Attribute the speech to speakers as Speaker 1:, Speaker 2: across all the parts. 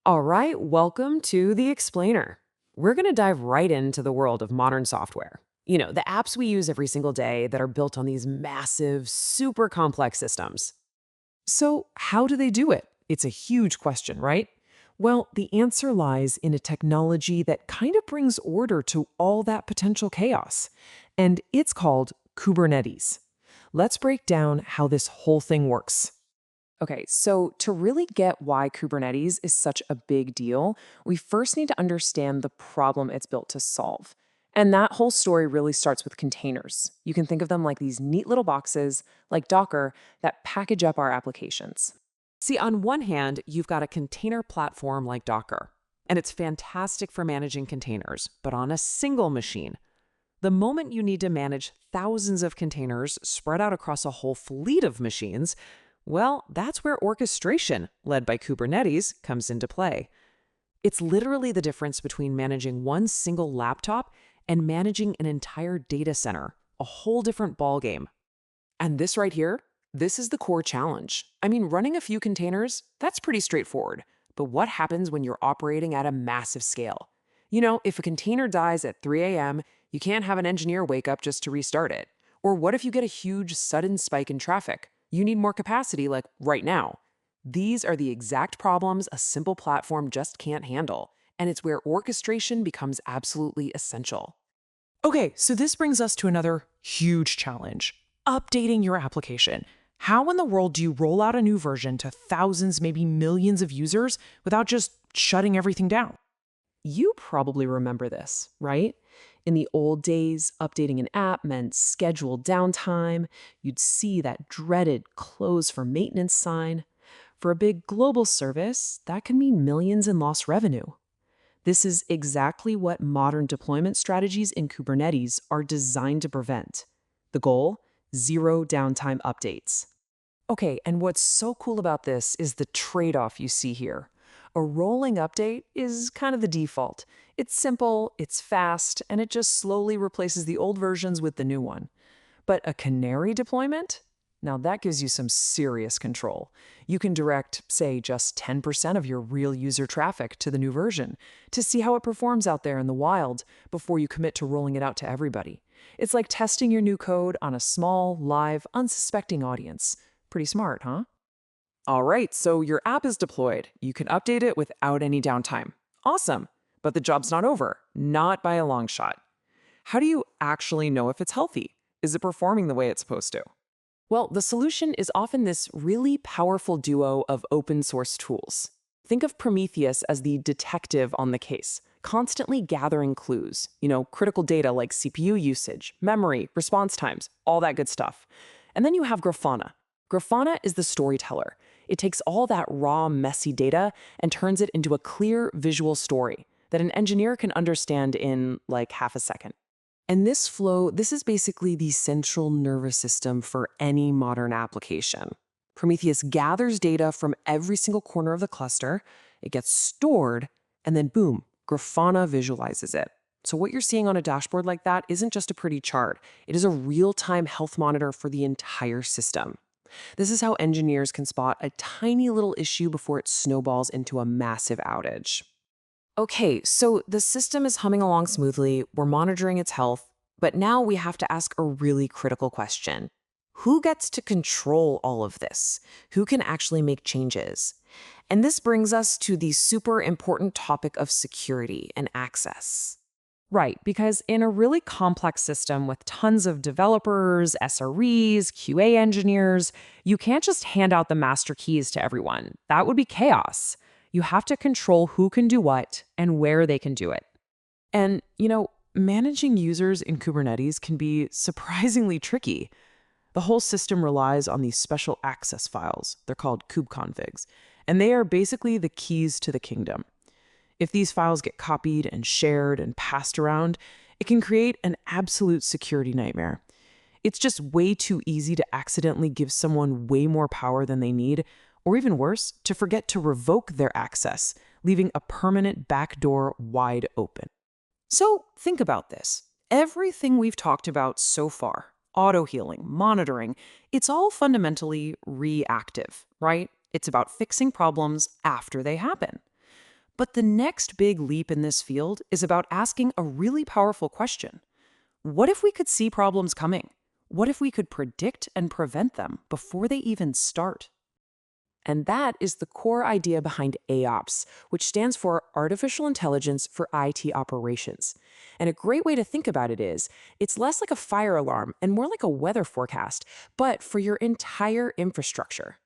Speaker 1: All right, welcome to The Explainer. We're going to dive right into the world of modern software. The apps we use every single day that are built on these massive, super complex systems. So, how do they do it? It's a huge question, right? Well, the answer lies in a technology that kind of brings order to all that potential chaos. And it's called Kubernetes. Let's break down how this whole thing works. Okay, so to really get why Kubernetes is such a big deal, we first need to understand the problem it's built to solve. And that whole story really starts with containers. You can think of them like these neat little boxes, like Docker, that package up our applications. See, on one hand, you've got a container platform like Docker, and it's fantastic for managing containers, but on a single machine. The moment you need to manage thousands of containers spread out across a whole fleet of machines, well, that's where orchestration, led by Kubernetes, comes into play. It's literally the difference between managing one single laptop and managing an entire data center, a whole different ballgame. And this right here, this is the core challenge. I mean, running a few containers, that's pretty straightforward. But what happens when you're operating at a massive scale? If a container dies at 3 a.m., you can't have an engineer wake up just to restart it. Or what if you get a huge sudden spike in traffic? You need more capacity, like right now. These are the exact problems a simple platform just can't handle, and it's where orchestration becomes absolutely essential.
Speaker 2: Okay, so this brings us to another huge challenge, updating your application. How in the world do you roll out a new version to thousands, maybe millions of users without just shutting everything down?
Speaker 1: You probably remember this, right? In the old days, updating an app meant scheduled downtime. You'd see that dreaded close for maintenance sign. For a big global service, that can mean millions in lost revenue. This is exactly what modern deployment strategies in Kubernetes are designed to prevent. The goal? Zero downtime updates. Okay, and what's so cool about this is the trade-off you see here. A rolling update is kind of the default. It's simple, it's fast, and it just slowly replaces the old versions with the new one. But a canary deployment? Now that gives you some serious control. You can direct, say, just 10% of your real user traffic to the new version to see how it performs out there in the wild before you commit to rolling it out to everybody. It's like testing your new code on a small, live, unsuspecting audience. Pretty smart, huh? All right, so your app is deployed. You can update it without any downtime. Awesome. But the job's not over, not by a long shot. How do you actually know if it's healthy? Is it performing the way it's supposed to? Well, the solution is often this really powerful duo of open source tools. Think of Prometheus as the detective on the case, constantly gathering clues, critical data like CPU usage, memory, response times, all that good stuff. And then you have Grafana. Grafana is the storyteller. It takes all that raw, messy data and turns it into a clear visual story that an engineer can understand in like half a second. And this flow, this is basically the central nervous system for any modern application. Prometheus gathers data from every single corner of the cluster, it gets stored, and then boom, Grafana visualizes it. So what you're seeing on a dashboard like that isn't just a pretty chart. It is a real-time health monitor for the entire system. This is how engineers can spot a tiny little issue before it snowballs into a massive outage. Okay, so the system is humming along smoothly, we're monitoring its health, but now we have to ask a really critical question. Who gets to control all of this? Who can actually make changes? And this brings us to the super important topic of security and access. Right, because in a really complex system with tons of developers, SREs, QA engineers, you can't just hand out the master keys to everyone. That would be chaos. You have to control who can do what and where they can do it. And, managing users in Kubernetes can be surprisingly tricky. The whole system relies on these special access files. They're called kubeconfigs, and they are basically the keys to the kingdom. If these files get copied and shared and passed around, it can create an absolute security nightmare. It's just way too easy to accidentally give someone way more power than they need, or even worse, to forget to revoke their access, leaving a permanent backdoor wide open. So think about this. Everything we've talked about so far, auto-healing, monitoring, it's all fundamentally reactive, right? It's about fixing problems after they happen.
Speaker 2: But the next big leap in this field is about asking a really powerful question. What if we could see problems coming? What if we could predict and prevent them before they even start?
Speaker 1: And that is the core idea behind AOps, which stands for Artificial Intelligence for IT Operations. And a great way to think about it is, it's less like a fire alarm and more like a weather forecast, but for your entire infrastructure.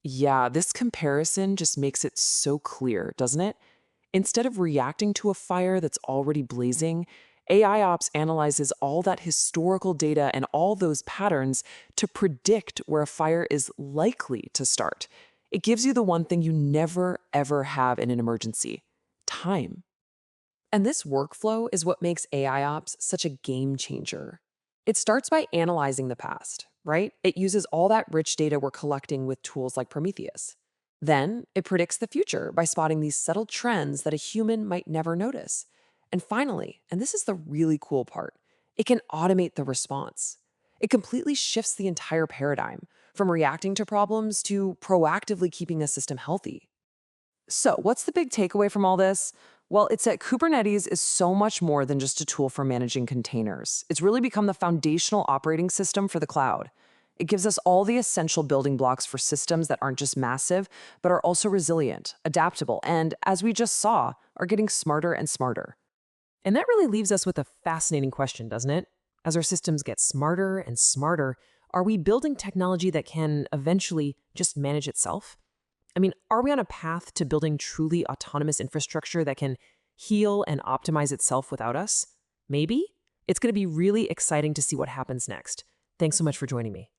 Speaker 1: Yeah, this comparison just makes it so clear, doesn't it? Instead of reacting to a fire that's already blazing, AI Ops analyzes all that historical data and all those patterns to predict where a fire is likely to start. It gives you the one thing you never, ever have in an emergency: time. And this workflow is what makes AI Ops such a game changer. It starts by analyzing the past, right? It uses all that rich data we're collecting with tools like Prometheus. Then it predicts the future by spotting these subtle trends that a human might never notice. And finally, and this is the really cool part, it can automate the response. It completely shifts the entire paradigm from reacting to problems to proactively keeping a system healthy. So, what's the big takeaway from all this? Well, it's that Kubernetes is so much more than just a tool for managing containers. It's really become the foundational operating system for the cloud. It gives us all the essential building blocks for systems that aren't just massive, but are also resilient, adaptable, and, as we just saw, are getting smarter and smarter. And that really leaves us with a fascinating question, doesn't it? As our systems get smarter and smarter, are we building technology that can eventually just manage itself? I mean, are we on a path to building truly autonomous infrastructure that can heal and optimize itself without us? Maybe? It's going to be really exciting to see what happens next. Thanks so much for joining me.